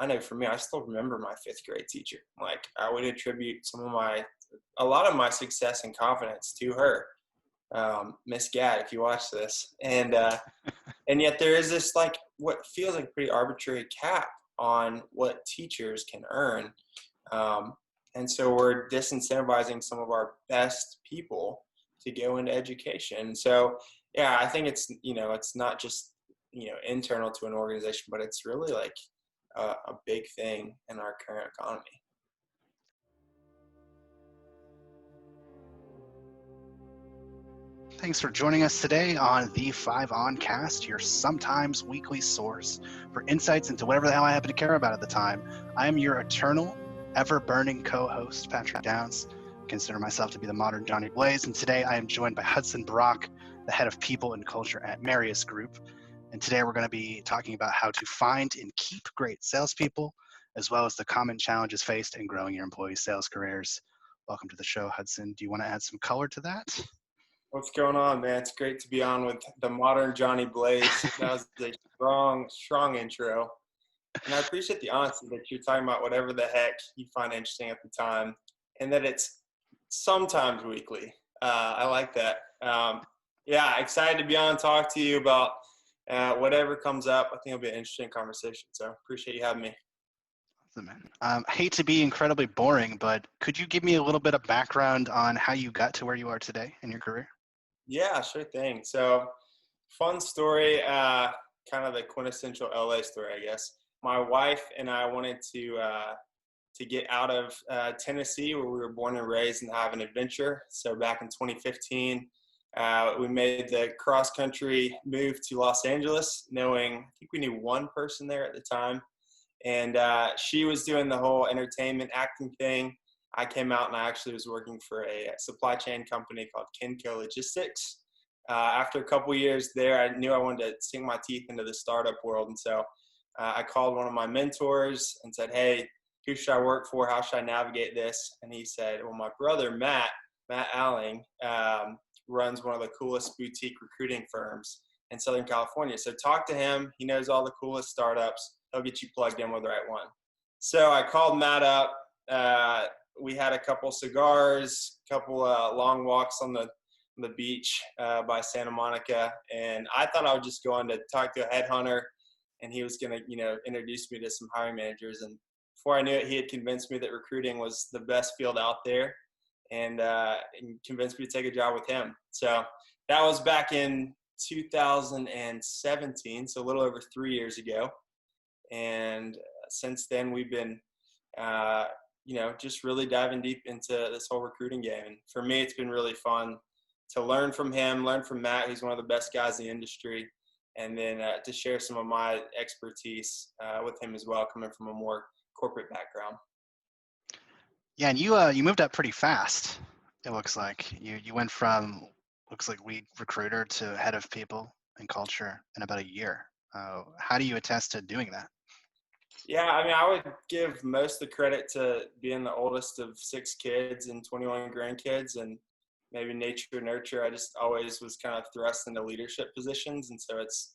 I know for me, I still remember my fifth grade teacher. Like I would attribute a lot of my success and confidence to her. Miss Gadd, if you watch this. And yet there is this like what feels like a pretty arbitrary cap on what teachers can earn. And so we're disincentivizing some of our best people to go into education. So yeah, I think it's not just, internal to an organization, but it's really like a big thing in our current economy. Thanks for joining us today on the 5onCast, your sometimes weekly source for insights into whatever the hell I happen to care about at the time. I am your eternal, ever-burning co-host, Patrick Downs. I consider myself to be the modern Johnny Blaze, and today I am joined by Hudson Brock, the head of people and culture at Marius Group. And today we're going to be talking about how to find and keep great salespeople, as well as the common challenges faced in growing your employees' sales careers. Welcome to the show, Hudson. Do you want to add some color to that? What's going on, man? It's great to be on with the modern Johnny Blaze. That was a strong intro. And I appreciate the honesty that you're talking about whatever the heck you find interesting at the time, and that it's sometimes weekly. I like that. Yeah, excited to be on and talk to you about whatever comes up. I think it'll be an interesting conversation. So appreciate you having me. Awesome, man. I hate to be incredibly boring, but could you give me a little bit of background on how you got to where you are today in your career? Yeah, sure thing. So fun story, kind of the quintessential LA story, I guess. My wife and I wanted to get out of Tennessee, where we were born and raised, and have an adventure. So back in 2015, we made the cross-country move to Los Angeles, knowing, I think we knew one person there at the time. And she was doing the whole entertainment acting thing. I came out and I actually was working for a supply chain company called Kinco Logistics. After a couple years there, I knew I wanted to sink my teeth into the startup world. And so I called one of my mentors and said, hey, who should I work for? How should I navigate this? And he said, well, my brother, Matt Alling, runs one of the coolest boutique recruiting firms in Southern California. So talk to him. He knows all the coolest startups. He'll get you plugged in with the right one. So I called Matt up. We had a couple cigars, a couple long walks on the beach by Santa Monica, and I thought I would just go on to talk to a headhunter, and he was going to, introduce me to some hiring managers. And before I knew it, he had convinced me that recruiting was the best field out there, and convinced me to take a job with him. So that was back in 2017, so a little over 3 years ago. And since then, we've been just really diving deep into this whole recruiting game. And for me, it's been really fun to learn from him, learn from Matt, who's one of the best guys in the industry, and then to share some of my expertise with him as well, coming from a more corporate background. Yeah, and you moved up pretty fast. It looks like you went from lead recruiter to head of people and culture in about a year. How do you attest to doing that? Yeah, I mean, I would give most of the credit to being the oldest of 6 kids and 21 grandkids, and maybe nature nurture. I just always was kind of thrust into leadership positions, and so it's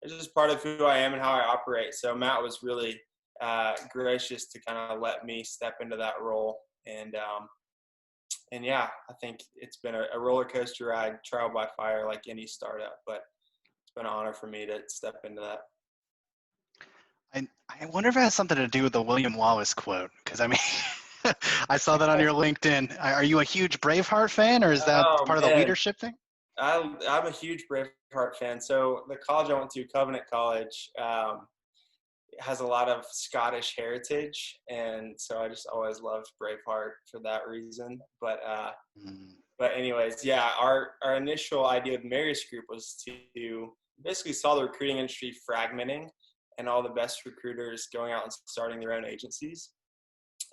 just part of who I am and how I operate. So Matt was really gracious to kind of let me step into that role, and yeah, I think it's been a roller coaster ride, trial by fire, like any startup, but it's been an honor for me to step into that. I wonder if it has something to do with the William Wallace quote, because I mean, I saw that on your LinkedIn. Are you a huge Braveheart fan, or is that part of the leadership thing? I'm a huge Braveheart fan. So the college I went to, Covenant College, has a lot of Scottish heritage, and so I just always loved Braveheart for that reason. But anyways, yeah, our initial idea of Marius Group was to basically saw the recruiting industry fragmenting, and all the best recruiters going out and starting their own agencies,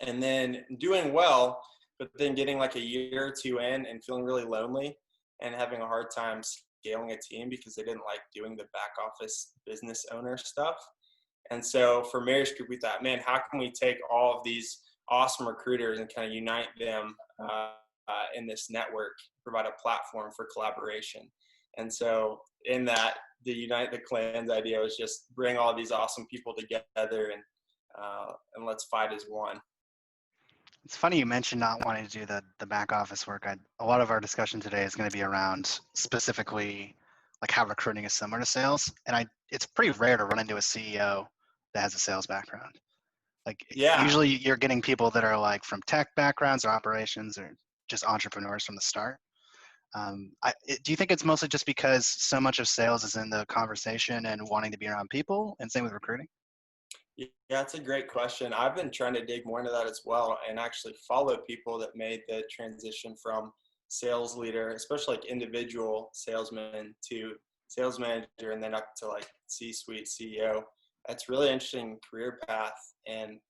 and then doing well, but then getting like a year or two in and feeling really lonely and having a hard time scaling a team because they didn't like doing the back office business owner stuff. And so for Marius Group, we thought, man, how can we take all of these awesome recruiters and kind of unite them in this network, provide a platform for collaboration. And so in that, the Unite the Clans idea was just bring all these awesome people together and and let's fight as one. It's funny you mentioned not wanting to do the back office work. A lot of our discussion today is going to be around specifically like how recruiting is similar to sales, and it's pretty rare to run into a CEO that has a sales background. Like Yeah. usually you're getting people that are like from tech backgrounds or operations or just entrepreneurs from the start. Do you think it's mostly just because so much of sales is in the conversation and wanting to be around people, and same with recruiting? Yeah, that's a great question. I've been trying to dig more into that as well and actually follow people that made the transition from sales leader, especially like individual salesman to sales manager and then up to like C-suite CEO. That's really interesting career path. And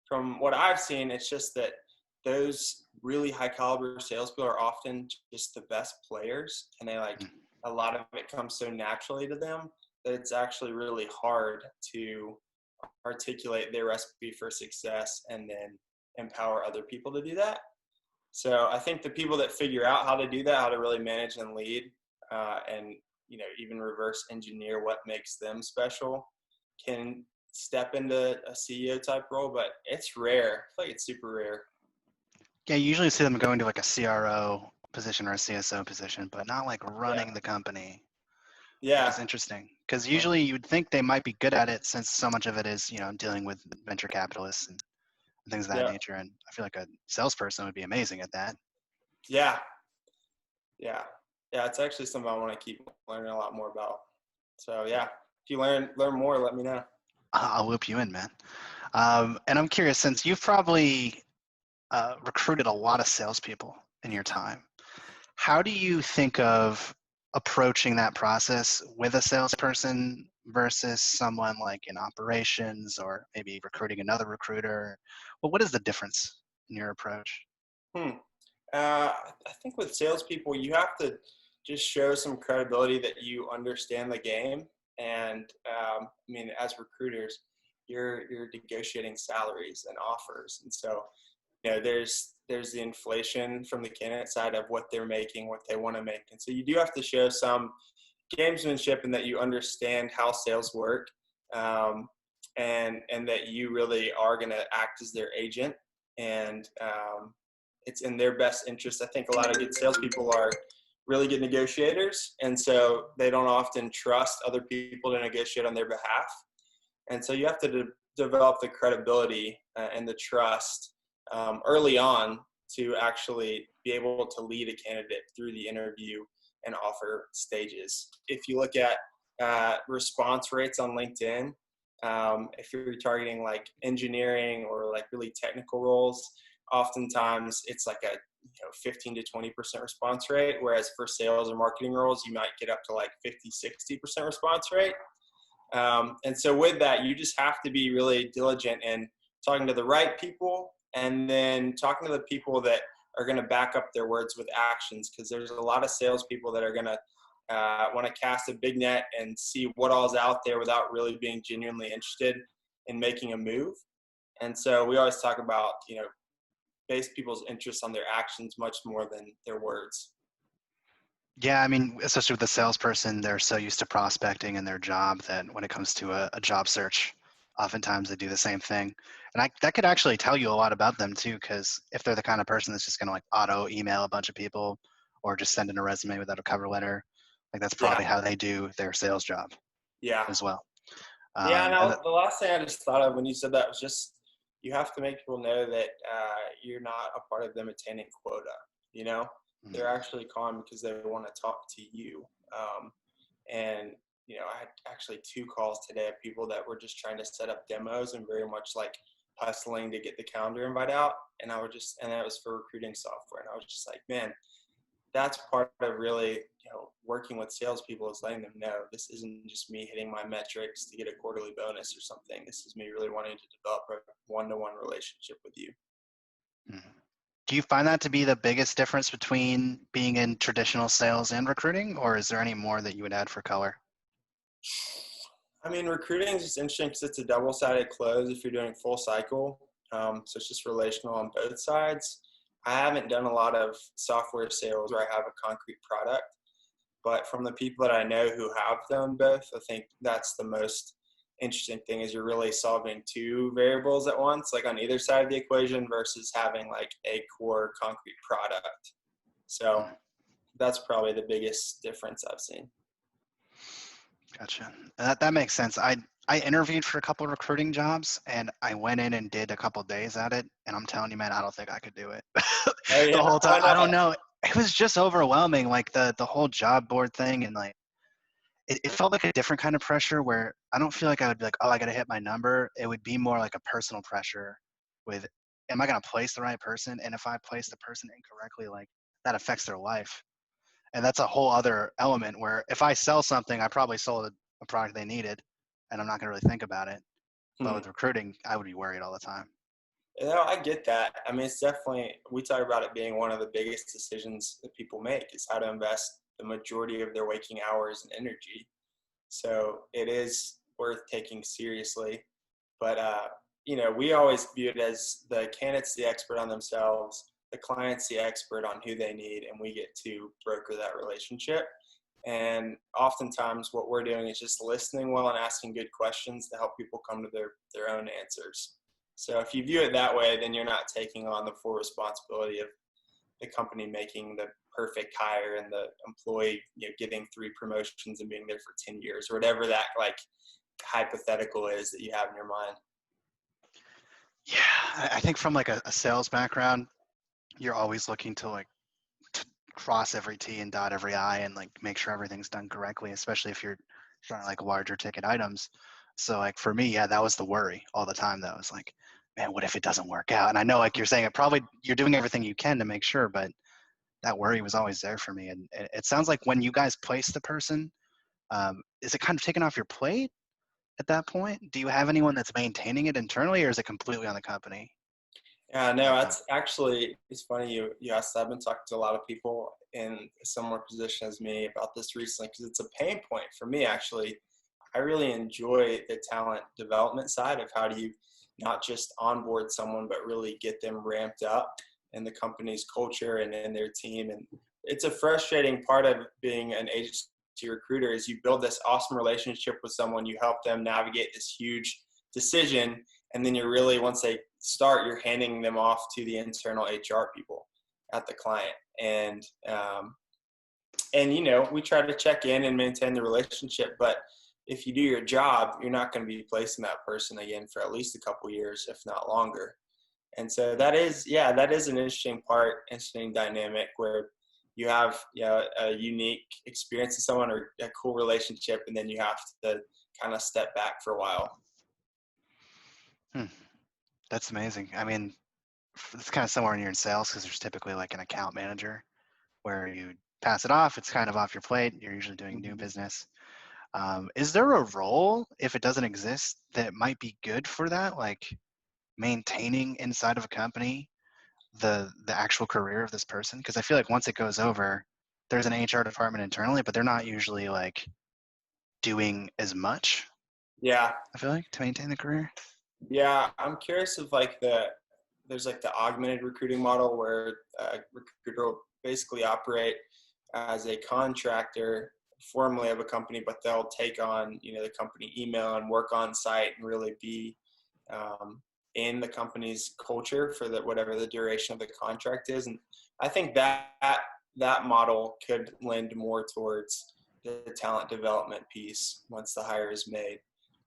from what I've seen, it's just that those really high caliber salespeople are often just the best players, and they like a lot of it comes so naturally to them that it's actually really hard to articulate their recipe for success and then empower other people to do that. So I think the people that figure out how to do that, how to really manage and lead, and even reverse engineer what makes them special, can step into a CEO type role. But it's rare. I feel like it's super rare. Yeah, you usually see them going to like a CRO position or a CSO position, but not like Yeah. running the company, which Yeah. is interesting. Because usually you would think they might be good at it since so much of it is, dealing with venture capitalists and things of that Yeah. nature. And I feel like a salesperson would be amazing at that. Yeah. Yeah. Yeah. It's actually something I want to keep learning a lot more about. So yeah, if you learn more, let me know. I'll loop you in, man. And I'm curious, since you've probably recruited a lot of salespeople in your time, how do you think of approaching that process with a salesperson versus someone like in operations or maybe recruiting another recruiter? Well, what is the difference in your approach? Hmm. I think with salespeople, you have to just show some credibility that you understand the game. And I mean, as recruiters, you're negotiating salaries and offers, and so there's the inflation from the candidate side of what they're making, what they want to make, and so you do have to show some gamesmanship and that you understand how sales work, and that you really are going to act as their agent, and it's in their best interest. I think a lot of good salespeople are really good negotiators, and so they don't often trust other people to negotiate on their behalf. And so you have to develop the credibility and the trust early on to actually be able to lead a candidate through the interview and offer stages. If you look at response rates on LinkedIn, if you're targeting like engineering or like really technical roles, oftentimes it's like a 15 to 20% response rate, whereas for sales or marketing roles, you might get up to like 50-60% response rate. And so with that, you just have to be really diligent in talking to the right people and then talking to the people that are going to back up their words with actions, because there's a lot of salespeople that are going to want to cast a big net and see what all's out there without really being genuinely interested in making a move. And so we always talk about, base people's interests on their actions much more than their words. Yeah, I mean, especially with the salesperson, they're so used to prospecting in their job that when it comes to a job search, oftentimes they do the same thing. And that could actually tell you a lot about them too, because if they're the kind of person that's just going to like auto email a bunch of people or just send in a resume without a cover letter, like that's Yeah. probably how they do their sales job Yeah. as well. Yeah. And Now, the last thing I just thought of when you said that was just, you have to make people know that you're not a part of them attaining quota. They're actually calling because they want to talk to you. And I had actually 2 calls today of people that were just trying to set up demos and very much like hustling to get the calendar invite out. And that was for recruiting software. And I was just like, man, that's part of really, working with salespeople, is letting them know this isn't just me hitting my metrics to get a quarterly bonus or something. This is me really wanting to develop a one-to-one relationship with you. do you find that to be the biggest difference between being in traditional sales and recruiting, or is there any more that you would add for color? I mean, recruiting is just interesting because it's a double-sided close if you're doing full cycle. So it's just relational on both sides. I haven't done a lot of software sales where I have a concrete product, but from the people that I know who have done both, I think that's the most interesting thing is you're really solving two variables at once, like on either side of the equation versus having like a core concrete product. So that's probably the biggest difference I've seen. Gotcha. That makes sense. I interviewed for a couple of recruiting jobs, and I went in and did a couple of days at it, and I'm telling you, man, I don't think I could do it. Oh The yeah, whole time. why I don't not? know. It was just overwhelming, like the whole job board thing, and like it felt like a different kind of pressure where I don't feel like I would be like, oh, I got to hit my number. It would be more like a personal pressure with, am I going to place the right person? And if I place the person incorrectly, like that affects their life. And that's a whole other element where if I sell something, I probably sold a product they needed, and I'm not going to really think about it. But Hmm. with recruiting, I would be worried all the time. I get that. I mean, it's definitely, we talk about it being one of the biggest decisions that people make is how to invest the majority of their waking hours and energy. So it is worth taking seriously. But, we always view it as the candidate's the expert on themselves, the client's the expert on who they need, and we get to broker that relationship. And oftentimes what we're doing is just listening well and asking good questions to help people come to their own answers. So if you view it that way, then you're not taking on the full responsibility of the company making the perfect hire and the employee, getting 3 promotions and being there for 10 years or whatever that like hypothetical is that you have in your mind. Yeah, I think from like a sales background, you're always looking to like cross every T and dot every I and like make sure everything's done correctly, especially if you're trying like larger ticket items. So like for me, yeah, that was the worry all the time though. It's like, man, what if it doesn't work out? And I know like you're saying it probably you're doing everything you can to make sure, but that worry was always there for me. And it sounds like when you guys place the person, is it kind of taken off your plate at that point? Do you have anyone that's maintaining it internally, or is it completely on the company Yeah, at no, that point? that's actually, it's funny you asked that. I've been talking to a lot of people in a similar position as me about this recently because it's a pain point for me, actually. I really enjoy the talent development side of how do you not just onboard someone, but really get them ramped up in the company's culture and in their team. And it's a frustrating part of being an agency recruiter is you build this awesome relationship with someone, you help them navigate this huge decision, and then you're really, once they start, you're handing them off to the internal HR people at the client. And we try to check in and maintain the relationship, but if you do your job, you're not going to be placing that person again for at least a couple years, if not longer. And so that is an interesting dynamic where you have a unique experience with someone or a cool relationship, and then you have to kind of step back for a while. Hmm, that's amazing. I mean, it's kind of somewhere when you're in sales because there's typically like an account manager where you pass it off. It's kind of off your plate. You're usually doing new business. Is there a role, if it doesn't exist, that might be good for that? Like maintaining inside of a company the actual career of this person? Because I feel like once it goes over, there's an HR department internally, but they're not usually like doing as much. Yeah, I feel like to maintain the career. yeah. I'm curious if there's like the augmented recruiting model where a recruiter will basically operate as a contractor formally of a company, but they'll take on the company email and work on site and really be in the company's culture for whatever the duration of the contract is. And I think that model could lend more towards the talent development piece once the hire is made.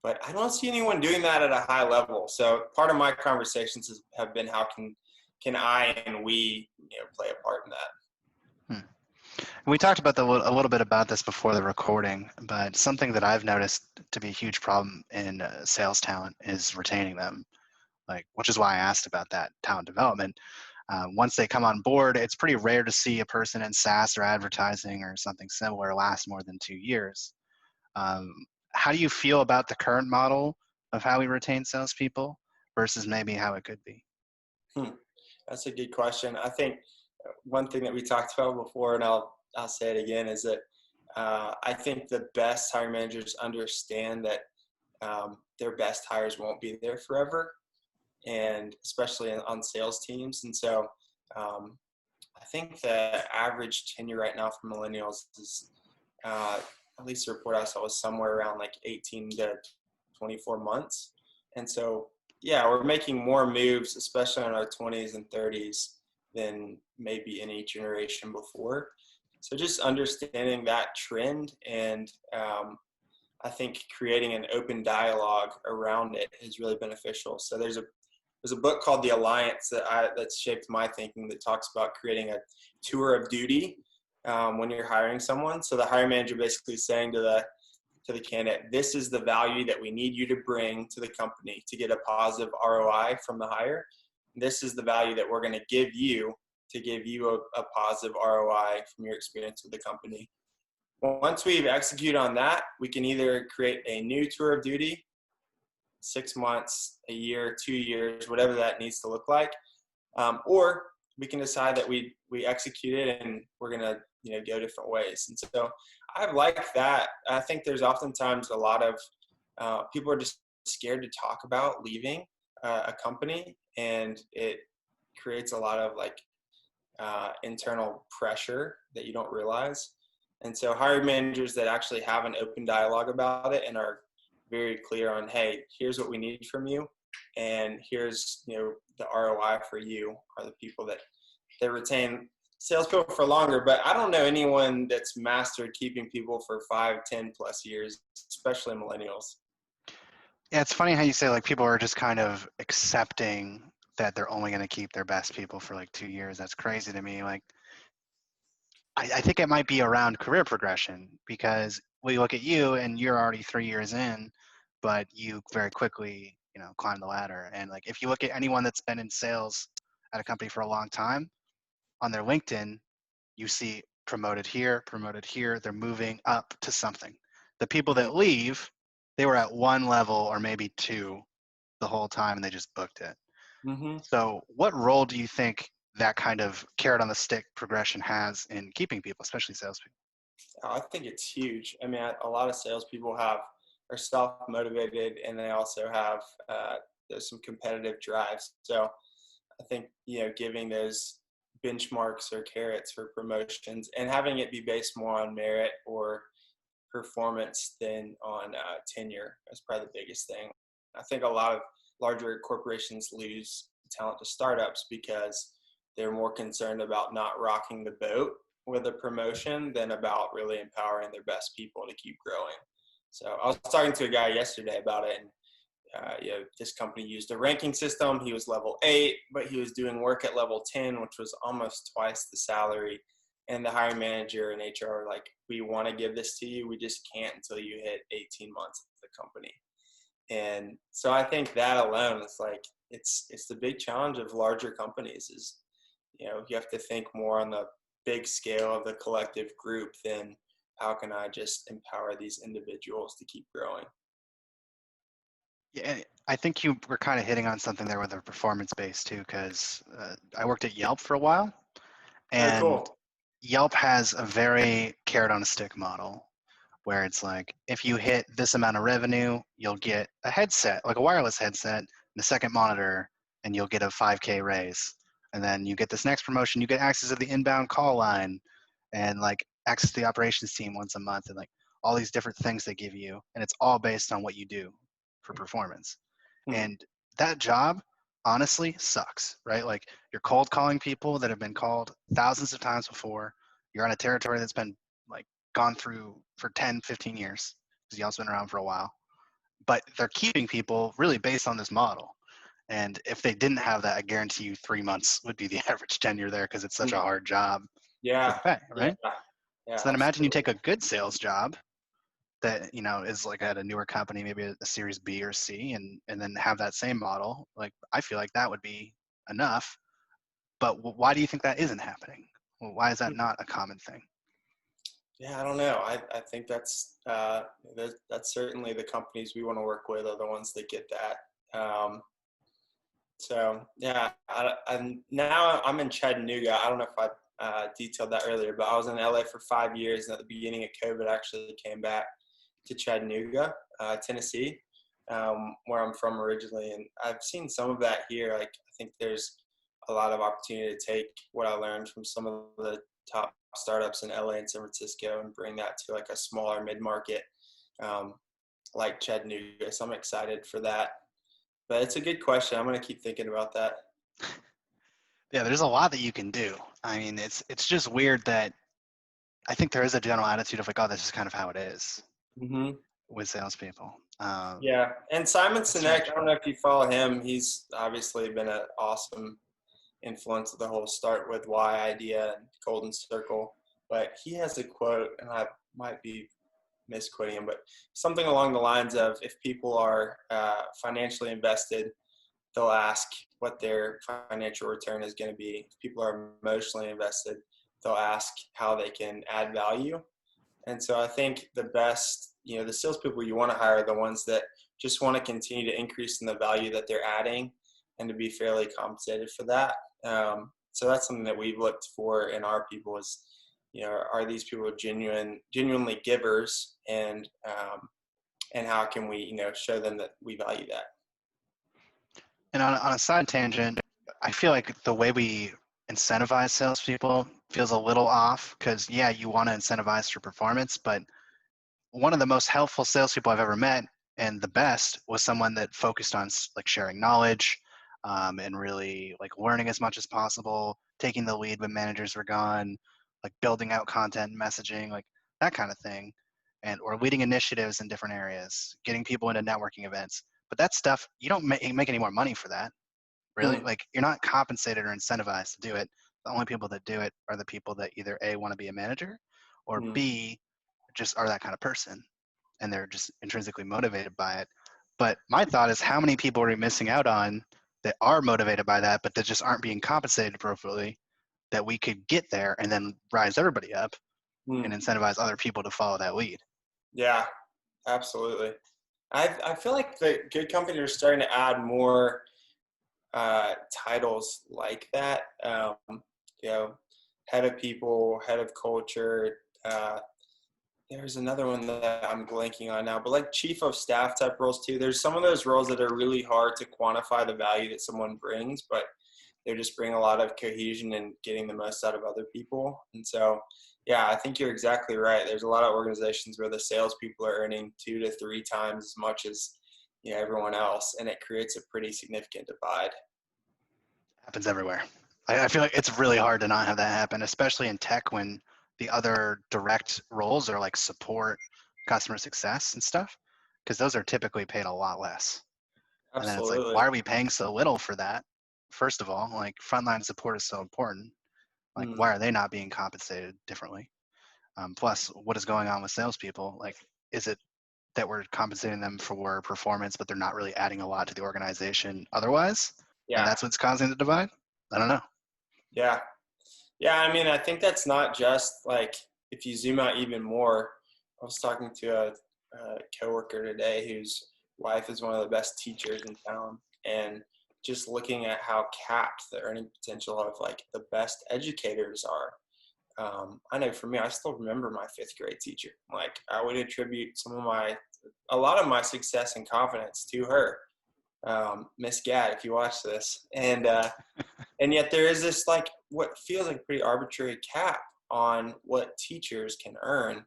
But I don't see anyone doing that at a high level. So part of my conversations have been how can I and we play a part in that. Hmm. We talked about a little bit about this before the recording, but something that I've noticed to be a huge problem in sales talent is retaining them. Like, which is why I asked about that talent development. Once they come on board, it's pretty rare to see a person in SaaS or advertising or something similar last more than 2 years. Um, how do you feel about the current model of how we retain salespeople versus maybe how it could be? That's a good question. I think one thing that we talked about before, and I'll say it again, is that I think the best hiring managers understand that their best hires won't be there forever, and especially on sales teams. And so I think the average tenure right now for millennials is, at least the report I saw was somewhere around like 18 to 24 months. And so, yeah, we're making more moves, especially in our 20s and 30s, than maybe any generation before. So just understanding that trend and I think creating an open dialogue around it is really beneficial. So there's a book called The Alliance that's shaped my thinking that talks about creating a tour of duty when you're hiring someone. So the hiring manager basically saying to the candidate, this is the value that we need you to bring to the company to get a positive ROI from the hire. This is the value that we're going to give you to give you a positive ROI from your experience with the company. Once we've executed on that, we can either create a new tour of duty, 6 months, a year, 2 years, whatever that needs to look like, or we can decide that we execute it and we're gonna go different ways. And so I like that. I think there's oftentimes a lot of people are just scared to talk about leaving a company, and it creates a lot of internal pressure that you don't realize. And so hiring managers that actually have an open dialogue about it and are very clear on, hey, here's what we need from you, and here's the ROI for you, are the people that retain salespeople for longer. But I don't know anyone that's mastered keeping people for 5, 10 plus years, especially millennials. Yeah, it's funny how you say people are just kind of accepting that they're only going to keep their best people for 2 years. That's crazy to me. I think it might be around career progression, because we look at you and you're already 3 years in, but you very quickly, climb the ladder. And if you look at anyone that's been in sales at a company for a long time, on their LinkedIn, you see promoted here, they're moving up to something. The people that leave, they were at one level or maybe two the whole time and they just booked it. Mm-hmm. So what role do you think that kind of carrot on the stick progression has in keeping people, especially salespeople? I think it's huge. I mean, a lot of salespeople are self-motivated, and they also have there's some competitive drives. So I think giving those benchmarks or carrots for promotions and having it be based more on merit or performance than on tenure is probably the biggest thing. I think a lot of larger corporations lose talent to startups because they're more concerned about not rocking the boat with a promotion than about really empowering their best people to keep growing. So I was talking to a guy yesterday about it, and this company used a ranking system. He was level 8, but he was doing work at level 10, which was almost twice the salary. And the hiring manager and HR were like, we want to give this to you. We just can't until you hit 18 months at the company. And so I think that alone is it's the big challenge of larger companies is, you have to think more on the big scale of the collective group than how can I just empower these individuals to keep growing. Yeah, I think you were kind of hitting on something there with the performance base too, because I worked at Yelp for a while, and Cool. Yelp has a very carrot on a stick model where it's if you hit this amount of revenue, you'll get a headset, like a wireless headset, and a second monitor, and you'll get a 5K raise. And then you get this next promotion, you get access to the inbound call line and access to the operations team once a month, and all these different things they give you. And it's all based on what you do for performance. And that job honestly sucks, right? You're cold calling people that have been called thousands of times before. You're on a territory that's been gone through for 10, 15 years, because Yelp's been around for a while. But they're keeping people really based on this model. And if they didn't have that, I guarantee you 3 months would be the average tenure there, because it's such a hard job Yeah. for the pay, right? Yeah, so then imagine you take a good sales job that is at a newer company, maybe a series B or C, and then have that same model. I feel like that would be enough. But why do you think that isn't happening? Well, why is that not a common thing? Yeah, I don't know. I think that's certainly the companies we want to work with are the ones that get that. So yeah, now I'm in Chattanooga. I don't know if I detailed that earlier, but I was in LA for 5 years, and at the beginning of COVID, I actually came back to Chattanooga, Tennessee, where I'm from originally, and I've seen some of that here. I think there's a lot of opportunity to take what I learned from some of the top startups in LA and San Francisco and bring that to a smaller mid-market like Chattanooga. So I'm excited for that. But it's a good question. I'm going to keep thinking about that. Yeah, there's a lot that you can do. I mean, it's just weird that I think there is a general attitude of like, oh, this is kind of how it is Hmm. with salespeople. Yeah. And Simon It's Sinek, strange. I don't know if you follow him. He's obviously been an awesome influence of the whole Start With Why idea and Golden Circle. But he has a quote, and I might be misquoting him, but something along the lines of, if people are financially invested, they'll ask what their financial return is going to be. If people are emotionally invested, they'll ask how they can add value. And so I think the best, the salespeople you want to hire are the ones that just want to continue to increase in the value that they're adding and to be fairly compensated for that. So that's something that we've looked for in our people is, are these people genuinely givers, and how can we, show them that we value that? And on a side tangent, I feel like the way we incentivize salespeople feels a little off because, yeah, you want to incentivize for performance, but one of the most helpful salespeople I've ever met and the best was someone that focused on like sharing knowledge and really like learning as much as possible, taking the lead when managers were gone, like building out content and messaging, like that kind of thing, and or leading initiatives in different areas, getting people into networking events. But that stuff, you don't make any more money for that, really. Hmm. Like you're not compensated or incentivized to do it. The only people that do it are the people that either A, want to be a manager, or Hmm. B, just are that kind of person and they're just intrinsically motivated by it. But my thought is, how many people are we missing out on that are motivated by that, but that just aren't being compensated appropriately, that we could get there and then rise everybody up Hmm. and incentivize other people to follow that lead? Yeah, absolutely. I feel like the good companies are starting to add more titles like that. You know, head of people, head of culture. There's another one that I'm blanking on now, but like chief of staff type roles too. There's some of those roles that are really hard to quantify the value that someone brings, but they just bring a lot of cohesion and getting the most out of other people. And so, yeah, I think you're exactly right. There's a lot of organizations where the salespeople are earning 2 to 3 times as much as everyone else, and it creates a pretty significant divide. Happens everywhere. I feel like it's really hard to not have that happen, especially in tech when the other direct roles are like support, customer success, and stuff, because those are typically paid a lot less. And then it's like, Absolutely. why are we paying so little for that? First of all, like frontline support is so important. Like, Mm. why are they not being compensated differently? Plus, what is going on with salespeople? Like, is it that we're compensating them for performance, but they're not really adding a lot to the organization otherwise? And Yeah. that's what's causing the divide? I don't know. Yeah. Yeah. I mean, I think that's not just like, if you zoom out even more. I was talking to a coworker today whose wife is one of the best teachers in town, and just looking at how capped the earning potential of like the best educators are. I know for me, I still remember my fifth grade teacher. Like, I would attribute a lot of my success and confidence to her. Miss Gad, if you watch this. And yet there is this like what feels like a pretty arbitrary cap on what teachers can earn.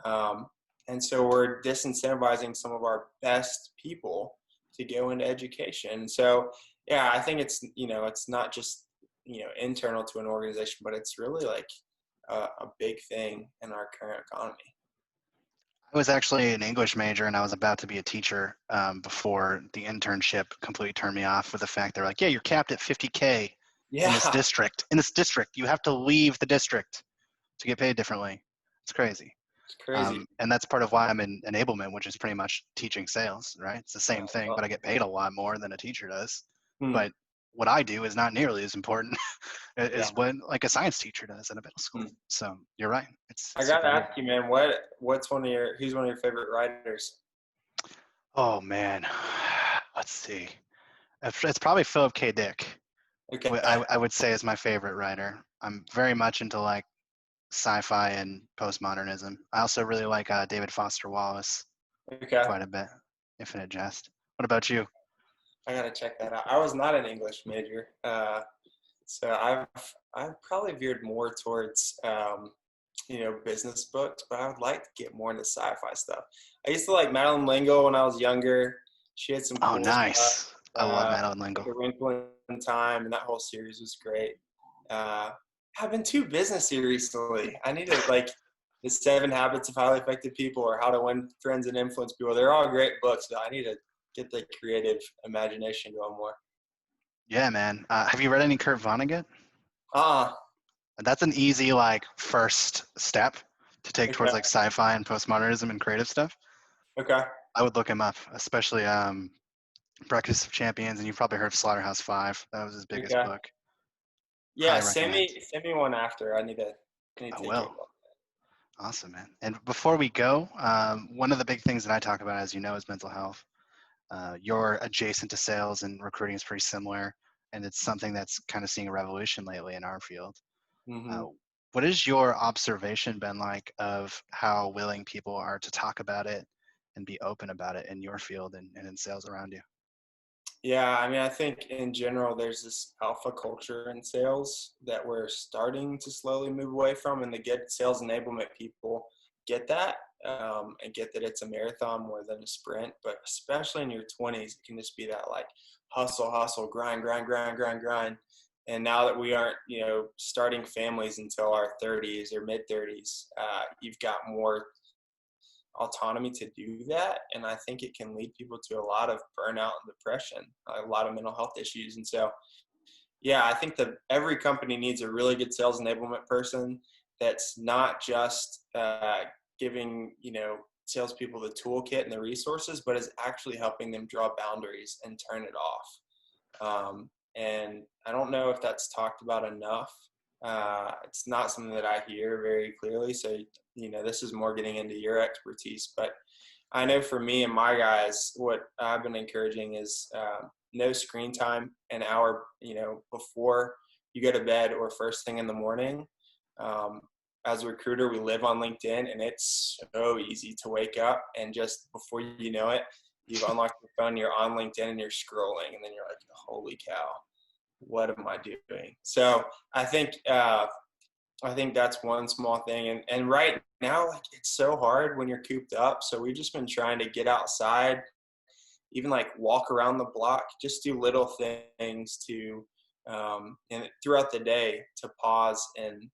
Um, and so we're disincentivizing some of our best people to go into education. So yeah, I think it's not just, internal to an organization, but it's really like a big thing in our current economy. I was actually an English major and I was about to be a teacher before the internship completely turned me off with the fact they're like, yeah, you're capped at 50K in this Yeah, district. In this district, you have to leave the district to get paid differently. It's crazy. it's crazy. And that's part of why I'm in enablement, which is pretty much teaching sales, right? It's the same thing, but I get paid a lot more than a teacher does. Hmm. But what I do is not nearly as important Yeah. as what like a science teacher does in a middle school. Hmm. So you're right. It's I gotta super weird. ask you, man, who's one of your favorite writers? Oh man, let's see. It's probably Philip K. Dick. Okay. I would say is my favorite writer. I'm very much into like sci-fi and postmodernism. I also really like David Foster Wallace Okay. quite a bit. Infinite Jest. What about you? I gotta check that out. I was not an English major, so I've probably veered more towards business books, but I would like to get more into sci-fi stuff. I used to like Madeline Lingle when I was younger. She had some Oh, cool stuff. nice. I love Madeline Like Lingle. A Wrinkle in Time, and that whole series was great. Uh, I've been too businessy recently. I need to like the 7 Habits of Highly Effective People or How to Win Friends and Influence People. They're all great books, but I need to get the creative imagination going more. Yeah, man. Have you read any Kurt Vonnegut? Ah, That's an easy like first step to take okay, towards like sci-fi and postmodernism and creative stuff. okay. I would look him up, especially Breakfast of Champions, and you've probably heard of Slaughterhouse-Five. That was his biggest Okay. book. Yeah, Highly recommend. send me one after. I need I to take will. it. Awesome, man. And before we go, one of the big things that I talk about, as you know, is mental health. You're adjacent to sales, and recruiting is pretty similar, and it's something that's kind of seeing a revolution lately in our field. Hmm. Uh, what has your observation been like of how willing people are to talk about it and be open about it in your field and in sales around you? Yeah, I mean, I think in general, there's this alpha culture in sales that we're starting to slowly move away from, and the good sales enablement people get that and get that it's a marathon more than a sprint. But especially in your 20s, it can just be that like hustle, hustle, grind, grind, grind, grind, grind. And now that we aren't, starting families until our 30s or mid 30s, you've got more autonomy to do that, and I think it can lead people to a lot of burnout and depression, a lot of mental health issues. And so yeah, I think that every company needs a really good sales enablement person that's not just giving salespeople the toolkit and the resources, but is actually helping them draw boundaries and turn it off. And I don't know if that's talked about enough. It's not something that I hear very clearly. So, this is more getting into your expertise. But I know for me and my guys, what I've been encouraging is no screen time an hour, before you go to bed or first thing in the morning. Um, as a recruiter, we live on LinkedIn, and it's so easy to wake up and just before you know it, you've unlocked your phone, you're on LinkedIn, and you're scrolling, and then you're like, holy cow, what am I doing? So I think that's one small thing. And right now, like, it's so hard when you're cooped up. So we've just been trying to get outside, even like walk around the block, just do little things to, and throughout the day to pause and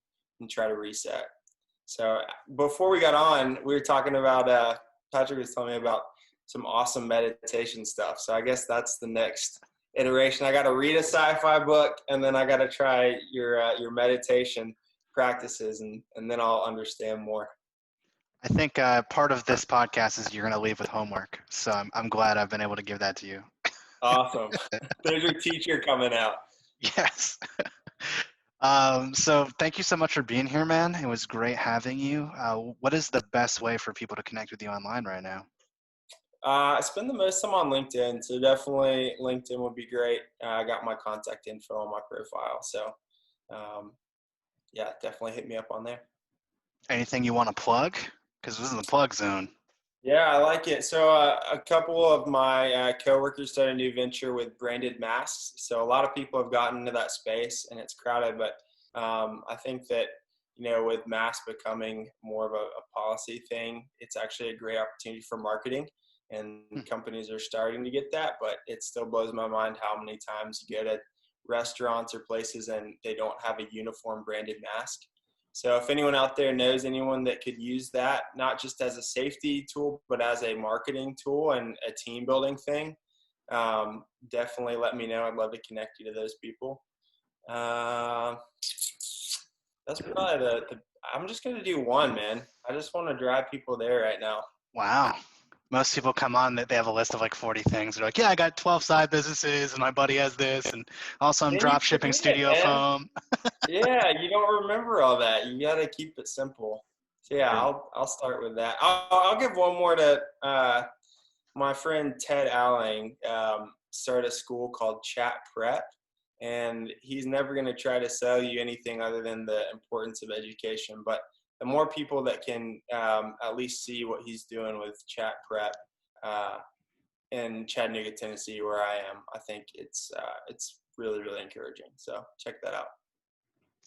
try to reset. So before we got on, we were talking about, Patrick was telling me about some awesome meditation stuff. So I guess that's the next iteration. I got to read a sci-fi book, and then I got to try your meditation practices, and then I'll understand more. I think part of this podcast is you're going to leave with homework. So I'm glad I've been able to give that to you. Awesome. There's your teacher coming out. Yes. So thank you so much for being here, man. It was great having you. What is the best way for people to connect with you online right now? I spend the most time on LinkedIn, so definitely LinkedIn would be great. I got my contact info on my profile, so um, yeah, definitely hit me up on there. Anything you want to plug? Because this is the plug zone. Yeah, I like it. So a couple of my coworkers started a new venture with branded masks. So a lot of people have gotten into that space, and it's crowded. But I think that with masks becoming more of a policy thing, it's actually a great opportunity for marketing, and companies are starting to get that. But it still blows my mind how many times you go to restaurants or places and they don't have a uniform branded mask. So if anyone out there knows anyone that could use that, not just as a safety tool, but as a marketing tool and a team building thing, definitely let me know. I'd love to connect you to those people. That's probably I'm just going to do one, man. I just want to drive people there right now. Wow. Most people come on that they have a list of like 40 things. They're like, yeah, I got 12 side businesses and my buddy has this. And also I'm Then you drop shipping forget, studio man. foam. Yeah, you don't remember all that. You got to keep it simple. So yeah, True. I'll start with that. I'll give one more to my friend Ted Alling. Started a school called Chat Prep, and he's never going to try to sell you anything other than the importance of education. But the more people that can at least see what he's doing with Chat Prep in Chattanooga, Tennessee, where I am, I think it's really, really encouraging. So check that out.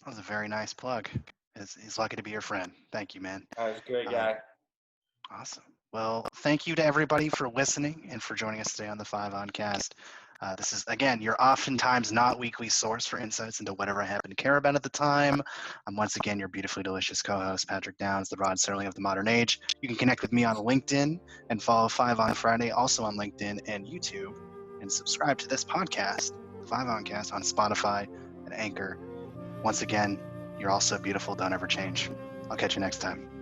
That was a very nice plug. He's lucky to be your friend. Thank you, man. He's a great Um, guy. awesome. Well, thank you to everybody for listening and for joining us today on the 5onCast. This is, again, your oftentimes not weekly source for insights into whatever I happen to care about at the time. I'm once again your beautifully delicious co-host, Patrick Downs, the Rod Serling of the modern age. You can connect with me on LinkedIn and follow 5 on Friday, also on LinkedIn and YouTube, and subscribe to this podcast, 5onCast, on Spotify and Anchor. Once again, you're all so beautiful. Don't ever change. I'll catch you next time.